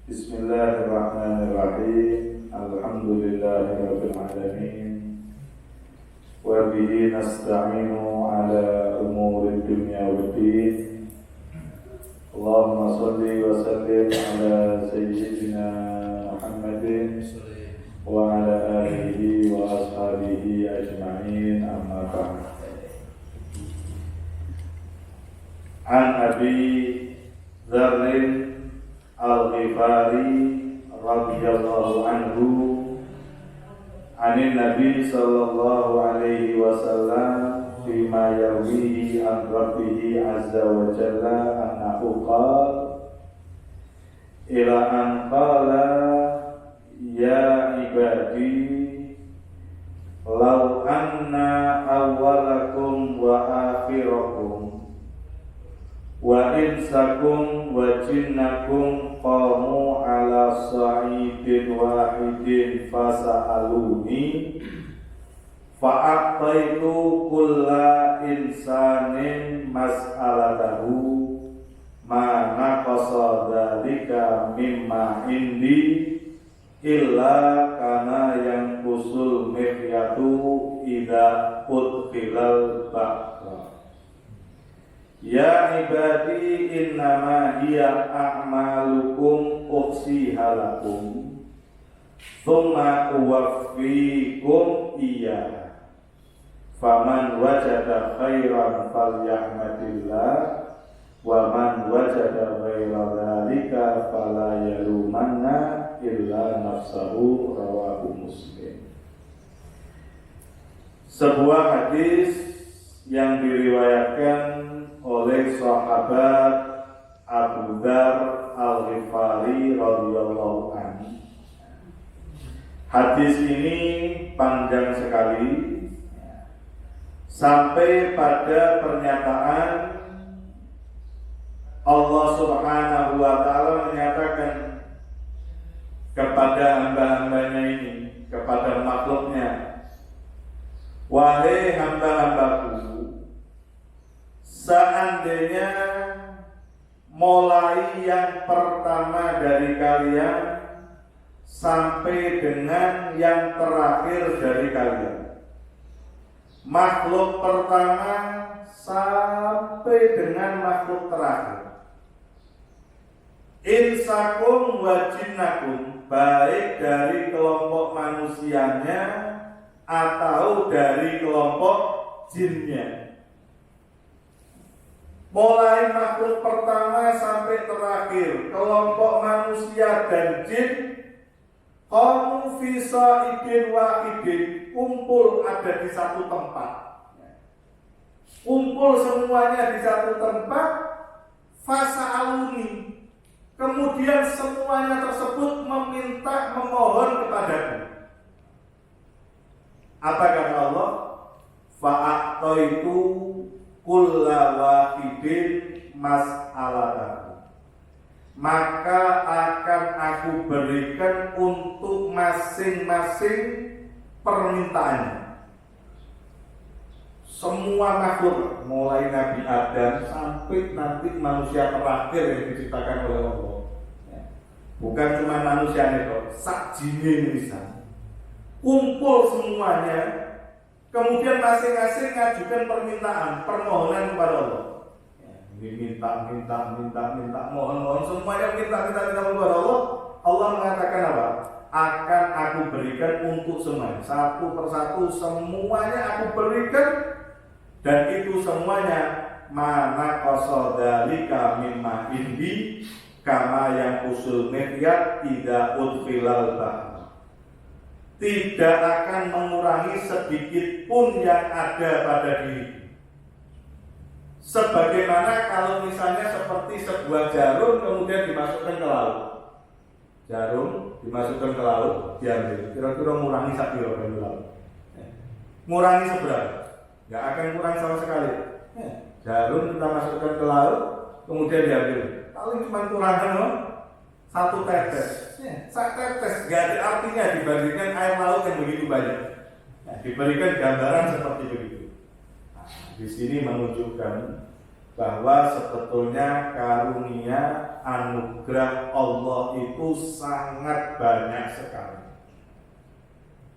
Bismillahirrahmanirrahim. Alhamdulillahirabbil alamin. Wa bihi nasta'inu ala umuri dunya waddin. Allahumma shalli wa sallim ala sayyidina Muhammadin wa ala alihi wa ashabihi ajma'in, amma ba'd. An Abi Dzarrin Al-Ghifari radhiyallahu anhu anin Nabi sallallahu alaihi wasallam fima yarwihi an Rabbihi azza wa jalla annahu qala ila an qala ya ibadi law anna awwalakum wa akhirakum wa insakum wa jinnakum qamu ala sa'idin wahidin fasa'aluni fa'aqtaitu kulla insanin mas'alatahu ma naqasa dzalika mimma indi illa kana yang usul mihyatu idza udkhilal bahra. Ya ibadi innama hiya a'malukum ukhsiha lakum thumma uwaffikum iyyaha faman wajada khairan falyahmadillah wa man wajada ghaira dzalika fala yalumanna illa nafsahu, rawahu Muslim. Sebuah hadis yang diriwayatkan oleh sahabat Abu Dzar Al-Ghifari radhiyallahu anhu. Hadis ini panjang sekali sampai pada pernyataan Allah Subhanahu wa taala menyatakan kepada hamba-hambanya ini, kepada makhluknya, wahai hamba-hambaku, seandainya mulai yang pertama dari kalian sampai dengan yang terakhir dari kalian, makhluk pertama sampai dengan makhluk terakhir, insakum wa jinnakum, baik dari kelompok manusianya atau dari kelompok jinnya, mulai makhluk pertama sampai terakhir, kelompok manusia dan jin, qamu fi sa'idin wahidin, kumpul ada di satu tempat, kumpul semuanya di satu tempat, fasa'aluni, kemudian semuanya tersebut memohon kepadaku. Apa kata Allah? Fa'aqtaitu kulla wahidin mas'alatahu, maka akan aku berikan untuk masing-masing permintaannya. Semua makhluk, mulai Nabi Adam sampai nanti manusia terakhir yang diciptakan oleh Allah, bukan cuma manusia itu, sak jinin bisa kumpul semuanya, kemudian masing-masing ngajukan permintaan, permohonan kepada Allah. Minta, mohon, semuanya minta kepada Allah. Allah mengatakan apa? Akan aku berikan untuk semuanya, satu persatu semuanya aku berikan, dan itu semuanya mana qasadzalika mimma indi kama yang usul medyat tidak udkhilal bahr, tidak akan mengurangi sedikit pun yang ada pada diri. Sebagaimana kalau misalnya seperti sebuah jarum kemudian dimasukkan ke laut, jarum dimasukkan ke laut, diambil, kira-kira mengurangi satu dari laut, mengurangi seberapa? Nggak akan kurang sama sekali. Jarum kita masukkan ke laut, kemudian diambil, paling cuma kurangan satu tetes. Satu tetes nggak ada artinya dibandingkan air laut yang begitu banyak. Diberikan gambaran seperti begitu. Di sini menunjukkan bahwa sebetulnya karunia anugerah Allah itu sangat banyak sekali.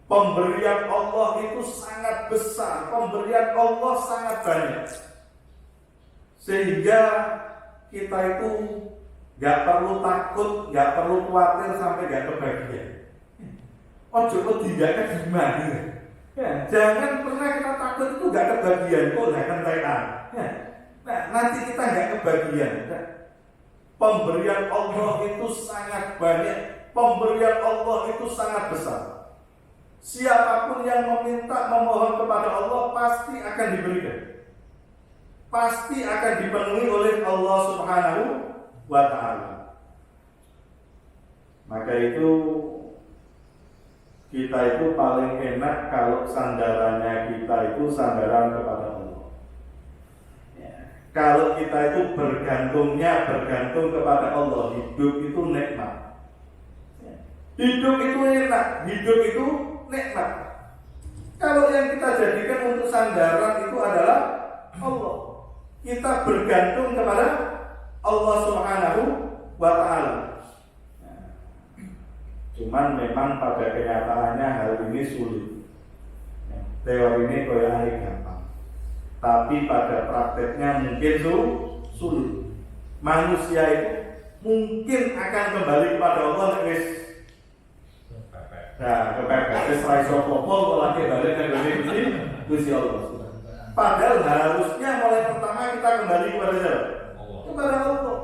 Pemberian Allah itu sangat besar, pemberian Allah sangat banyak. Sehingga kita itu gak perlu takut, gak perlu khawatir sampai gak kebagian. Ojo tindakan gimana? Ya, jangan pernah kita takut itu gak kebagian, kok gak kentekan. Ya. Nah, nanti kita gak kebagian. Nah, pemberian Allah itu sangat banyak, pemberian Allah itu sangat besar. Siapapun yang meminta, memohon kepada Allah pasti akan diberikan, pasti akan dipenuhi oleh Allah Subhanahu wa Ta'ala. Maka itu kita itu paling enak kalau sandarannya kita itu sandaran kepada Allah. Ya. Kalau kita itu bergantung kepada Allah, hidup itu nikmat. Ya. Hidup itu enak, hidup itu nikmat. Kalau yang kita jadikan untuk sandaran itu adalah Allah, kita bergantung kepada Allah Subhanahu wa Ta'ala. Cuman memang pada kenyataannya hal ini sulit. Teori ini kayaknya gampang, tapi pada prakteknya mungkin sulit. Manusia itu mungkin akan kembali kepada Allah kepepet raiso popo lagi balik ke Gusti Allah. Padahal harusnya mulai pertama kita kembali kepada siapa? Kepada Allah.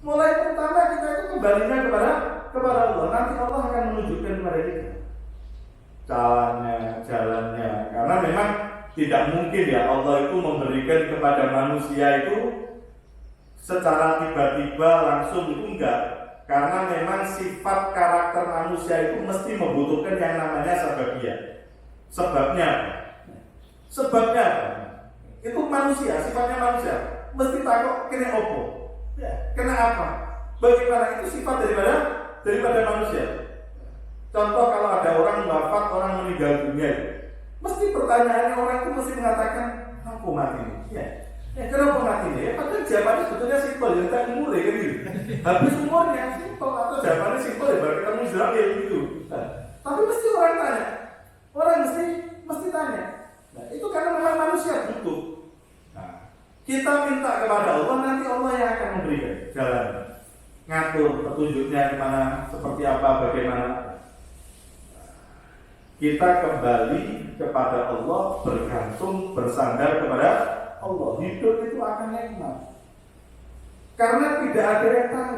Mulai pertama kita itu kembalinya kepada Allah. Nanti Allah akan menunjukkan kepada kita jalannya. Karena memang tidak mungkin ya Allah itu memberikan kepada manusia itu secara tiba-tiba langsung, itu enggak. Karena memang sifat karakter manusia itu mesti membutuhkan yang namanya sababiyah. Sebabnya apa? Itu manusia, sifatnya manusia. Mesti takut kena opo. Ya, kena apa? Bagaimana itu sifat daripada manusia. Contoh kalau ada orang wafat, orang meninggal dunia, mesti pertanyaannya orang itu mesti mengatakan, "Kenapa mati ini?" Ya, kenapa mati ini? Ya, padahal jawabannya sebetulnya simpel, ya kita umur ya gitu. Habis umurnya simpel atau jawabannya simpel ya baru ketemu Islam ya gitu. Nah, tapi mesti orang tanya, orang mesti tanya. Nah, itu karena memang manusia butuh. Nah, kita minta kepada Allah, nanti Allah yang akan memberikan jalan, ngatur petunjuknya kemana, seperti apa, bagaimana. Kita kembali kepada Allah, bergantung, bersandar kepada Allah. Hidup itu akan nikmat, karena tidak ada yang tahu.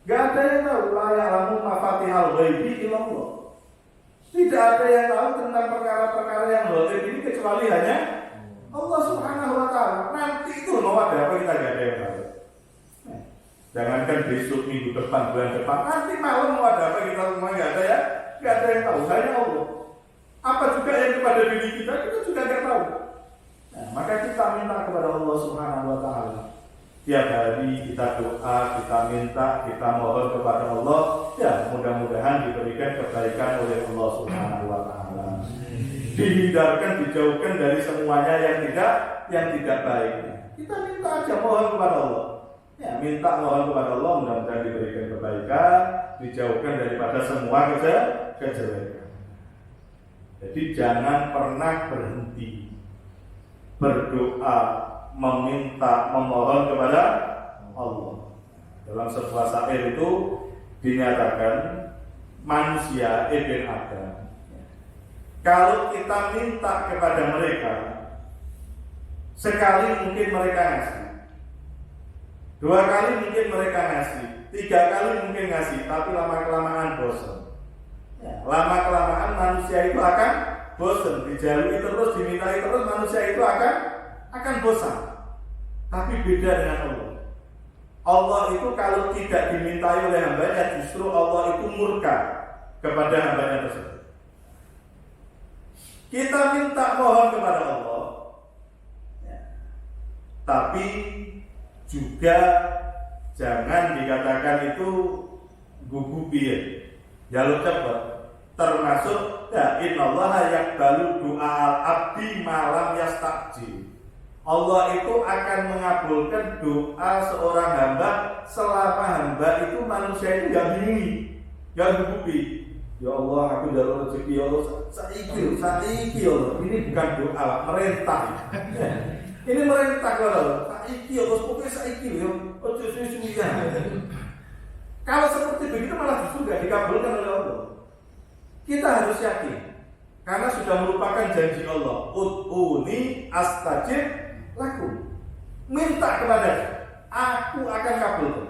Gak ada yang tahu. La ya'lamu mafatihal ghaibi illallah. Tidak ada yang tahu tentang perkara-perkara yang ghaib ini kecuali hanya Allah Subhanahu wa Ta'ala. Nanti itu mau ada apa kita gak ada yang tahu. Jangankan besok, minggu depan, bulan depan, nanti malam mau ada apa kita semua gak ada ya. Gak ada yang tahu, hanya Allah. Apa juga yang kepada diri kita juga gak tahu. Nah, maka kita minta kepada Allah Subhanahu wa Ta'ala. Tiap hari kita doa, kita minta, kita mohon kepada Allah. Ya, mudah-mudahan diberikan kebaikan oleh Allah Subhanahu wa Ta'ala. Dihindarkan, dijauhkan dari semuanya yang tidak baik. Kita minta aja, mohon kepada Allah. Ya, minta mohon kepada Allah, mudah-mudahan diberikan kebaikan, dijauhkan daripada semua kejelekan. Jadi jangan pernah berhenti berdoa, meminta, memohon kepada Allah. Dalam sebuah syair itu dinyatakan manusia ibn Adam, kalau kita minta kepada mereka, sekali mungkin mereka ngasih, 2 kali mungkin mereka ngasih, 3 kali mungkin ngasih, tapi lama-kelamaan bosan. Ya, lama-kelamaan manusia itu akan bosan, dijalui terus, dimintai terus, manusia itu akan bosan. Tapi beda dengan Allah. Allah itu kalau tidak dimintai oleh hambanya, justru Allah itu murka kepada hambanya tersebut. Kita minta mohon kepada Allah, ya, tapi juga jangan dikatakan itu gugupi ya, jalur cepat. Termasuk ya, innallaha yaqbalu du'a al-abdi malam yastajib. Allah itu akan mengabulkan doa seorang hamba selama hamba itu manusia itu gak bingung, gak gugupi. Ya Allah, aku jalur rezeki ya Allah, saiki ya Allah. Ini bukan doa, merintah. Ini merintah ya Allah, saiki ya Allah, pokoknya saiki ya. Ojo suwi-suwian. Kalau seperti begitu malah justru gak dikabulkan oleh Allah. Kita harus yakin, karena sudah merupakan janji Allah. Ud'uni astajib lakum. Minta kepada aku akan kabulkan.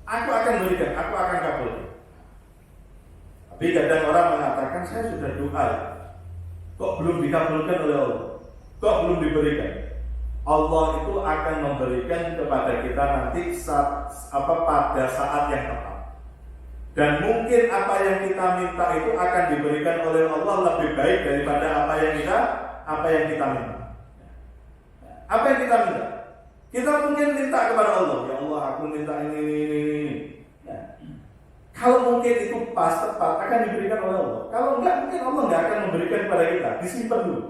Aku akan berikan, aku akan kabulkan. Tapi kadang orang mengatakan saya sudah doa, kok belum dikabulkan oleh Allah, kok belum diberikan. Allah itu akan memberikan kepada kita nanti pada saat yang tepat. Dan mungkin apa yang kita minta itu akan diberikan oleh Allah lebih baik daripada apa yang kita minta. Apa yang kita minta? Kita mungkin minta kepada Allah, ya Allah aku minta ini. Ya. Kalau mungkin itu pas tepat akan diberikan oleh Allah. Kalau enggak, mungkin Allah enggak akan memberikan kepada kita. Disimpan dulu.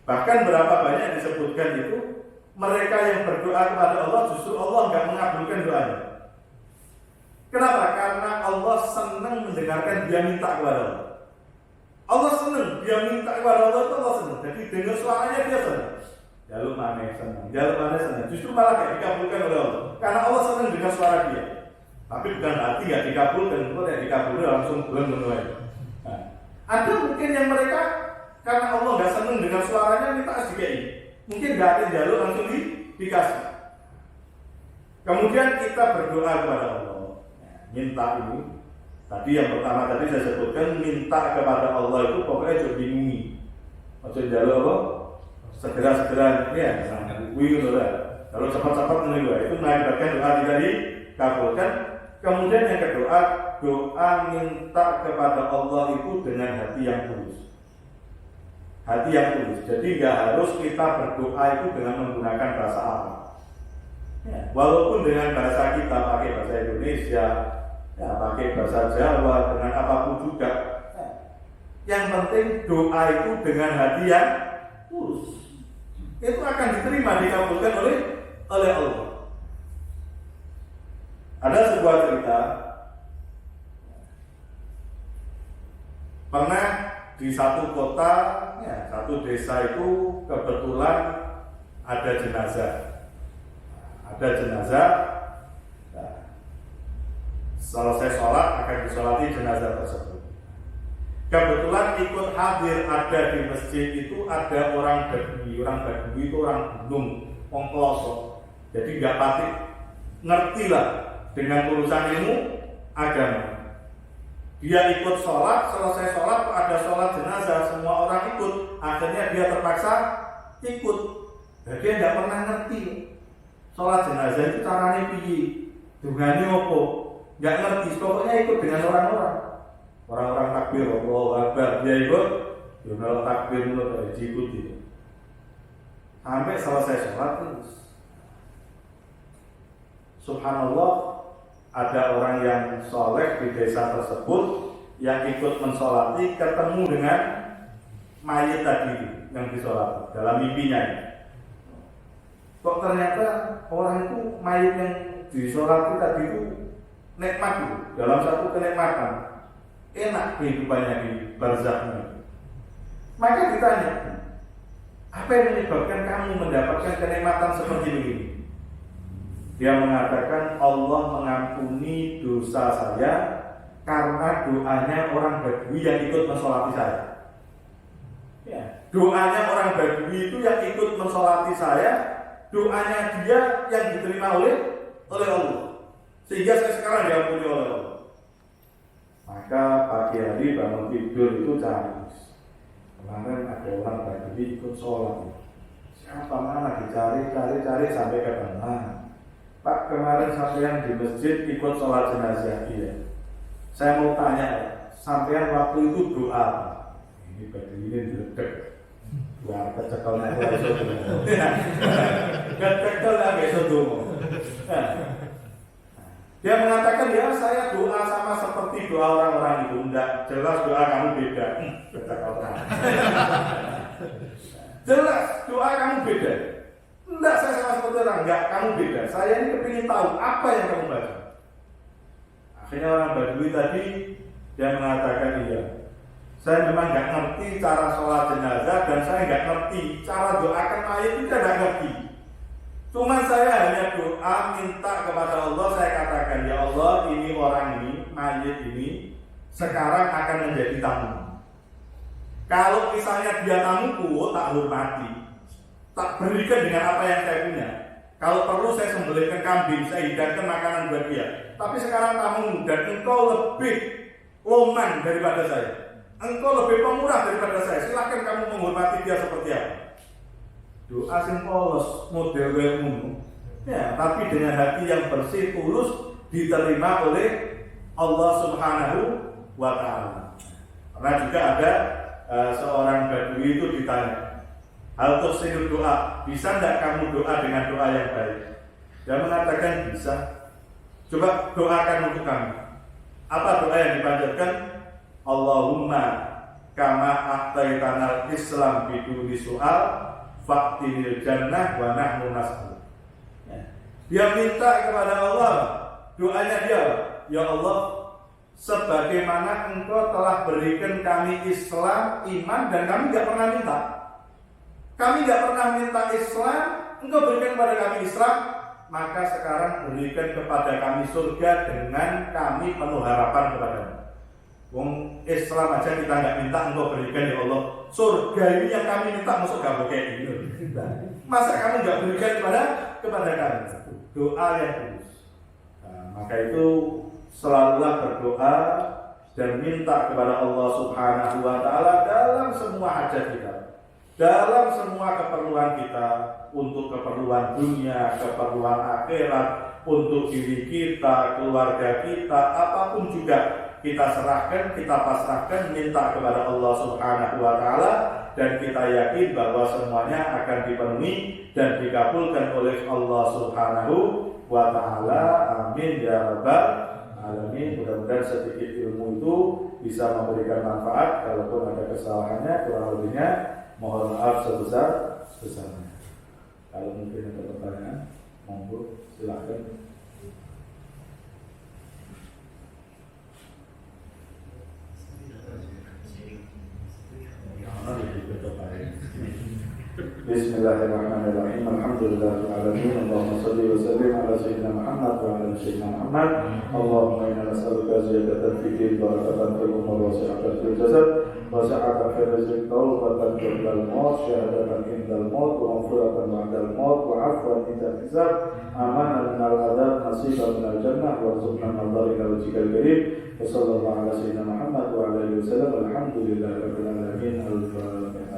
Bahkan berapa banyak disebutkan itu mereka yang berdoa kepada Allah justru Allah enggak mengabulkan doanya. Kenapa? Karena Allah senang mendengarkan dia minta kepada Allah. Allah senang dia minta kepada Allah itu Allah senang. Jadi dengar suaranya dia senang. Jalur mana senang. Justru malah gak dikabulkan oleh Allah. Karena Allah senang dengar suara dia. Tapi bukan berarti gak dikabulkan. Kalau tidak dikabulkan langsung bulan menuai. Nah, ada mungkin yang mereka karena Allah gak senang dengar suaranya minta SDKI. Mungkin gak ada jalur langsung dikasih. Kemudian kita berdoa kepada Allah. Minta ini. Tadi yang pertama tadi saya sebutkan minta kepada Allah itu pokoknya jangan bingungi. Maksud jalur Allah segera ya sangat wih kalau cepat-cepat menunggu itu mengakibatkan doa tidak dikabulkan. Kemudian yang kedua, doa minta kepada Allah itu dengan hati yang tulus. Hati yang tulus. Jadi nggak harus kita berdoa itu dengan menggunakan bahasa Arab. Ya, walaupun dengan bahasa kita pakai bahasa Indonesia, ya, pakai bahasa Jawa, dengan apapun juga. Ya. Yang penting doa itu dengan hati yang tulus. Itu akan diterima, dikabulkan oleh Allah. Ada sebuah cerita pernah di satu kota, ya, satu desa itu kebetulan ada jenazah. Nah, selesai sholat akan disolati jenazah tersebut. Kebetulan ikut hadir ada di masjid itu ada orang Badui itu orang gunung, orang pelosok. Jadi nggak pati ngerti lah dengan urusan ilmu agama. Dia ikut sholat, selesai sholat ada sholat jenazah, semua orang ikut. Akhirnya dia terpaksa ikut. Dan dia nggak pernah ngerti sholat jenazah itu caranya piye, dungane opo, nggak ngerti. Pokoknya ikut dengan orang-orang takbir, Allahu Akbar, dia ikut, jurnal takbir mulai diikuti. Sampai selesai sholat terus. Subhanallah, ada orang yang soleh di desa tersebut yang ikut mensolati ketemu dengan mayit tadi yang disolati dalam mimpinya. Kok ternyata orang itu mayit yang disolati tadi itu nikmat itu, dalam satu kenikmatan. Enak kehidupannya di barzaknya. Maka ditanya, apa yang menyebabkan kamu mendapatkan kenikmatan seperti ini? Dia mengatakan Allah mengampuni dosa saya karena doanya orang Badui yang ikut mensolati saya. Ya, doanya orang Badui itu yang ikut mensolati saya, doanya dia yang diterima oleh Allah. Sehingga saya sekarang diampuni oleh Allah. Maka pagi hari bangun tidur itu cari. Kemarin ada orang Badui ikut sholat. Siapa mana dicari sampai ke mana? Pak, kemarin sampean di masjid ikut sholat jenazah dia. Saya mau tanya, sampean waktu itu doa. Ini Badui ini diledek. Wah, kecekel nek ora iso donga. Kecekel lagi iso donga. Dia mengatakan, ya saya doa sama seperti doa orang-orang itu. Enggak, jelas doa kamu beda. Jelas doa kamu beda. Enggak, saya sama seperti orang. Enggak, kamu beda. Saya ini kepingin tahu apa yang kamu baca. Akhirnya orang Badui tadi dia mengatakan iya. Saya memang nggak ngerti cara sholat jenazah dan saya nggak ngerti cara doakan mayat itu nggak ngerti. Cuma saya hanya doa minta kepada Allah. Saya katakan ya Allah, ini orang ini mayat ini sekarang akan menjadi tamu. Kalau misalnya dia tamuku, tak hormati, tak berikan dengan apa yang saya punya. Kalau perlu saya sembelihkan kambing, saya hidangkan makanan buat dia. Tapi sekarang tamu dan engkau lebih loman daripada saya. Engkau lebih pemurah daripada saya. Silakan kamu menghormati dia seperti apa. Doa sing polos model ilmu. Ya, tapi dengan hati yang bersih, tulus, diterima oleh Allah Subhanahu wa Ta'ala. Pernah juga ada seorang Badui itu ditanya, hal tusiru doa, bisa tidak kamu doa dengan doa yang baik? Dia mengatakan bisa. Coba doakan untuk kami. Apa doa yang dipanjatkan? Allahumma kama a'taitanal Islam biduni soal faktinil jannah wa nahnu nas'al. Dia minta kepada Allah, doanya dia, ya Allah, sebagaimana engkau telah berikan kami Islam, iman, dan kami tidak pernah minta. Kami tidak pernah minta Islam, engkau berikan kepada kami Islam, maka sekarang berikan kepada kami surga dengan kami penuh harapan kepadamu. Wong Islam aja kita nggak minta, engkau berikan ya Allah. Surga ini yang kami minta, masuk gak kayak ini. Masa kamu nggak berikan kepada kami? Doa yang tulus. Nah, maka itu selalulah berdoa dan minta kepada Allah Subhanahu wa Ta'ala dalam semua hajat kita, dalam semua keperluan kita, untuk keperluan dunia, keperluan akhirat, untuk diri kita, keluarga kita, apapun juga kita serahkan, kita pasrahkan, minta kepada Allah Subhanahu wa Ta'ala, dan kita yakin bahwa semuanya akan dipenuhi dan dikabulkan oleh Allah Subhanahu wa Ta'ala. Amin ya rabbal alamin. Mudah-mudahan sedikit ilmu itu bisa memberikan manfaat. Kalaupun ada kesalahannya, kurang lebihnya mohon maaf sebesar-besarnya. Kalau mungkin ada pertanyaan, monggo silakan. Bismillahirrahmanirrahim. Alhamdulillahirabbil alamin. Allahumma shalli wa sallim ala sayyidina Muhammad wa ala sayyidina Muhammad. Allahumma inna nas'aluka ziyadatan fid din, barakatan fil umur, wa sihhatan fil jasad, wa sa'atan fil rizq, tawbatan qabla al-maut, syahadatan indal maut, wa maghfiratan ba'dal maut, wa 'afwan indal hisab, amanan minal adab, nasiban minal jannah, warzuqna an-nadhar ila wajhikal karim. Wa sallallahu ala sayyidina Muhammad wa ala alihi wasallam. Alhamdulillahirabbil alamin. Al-Fatihah.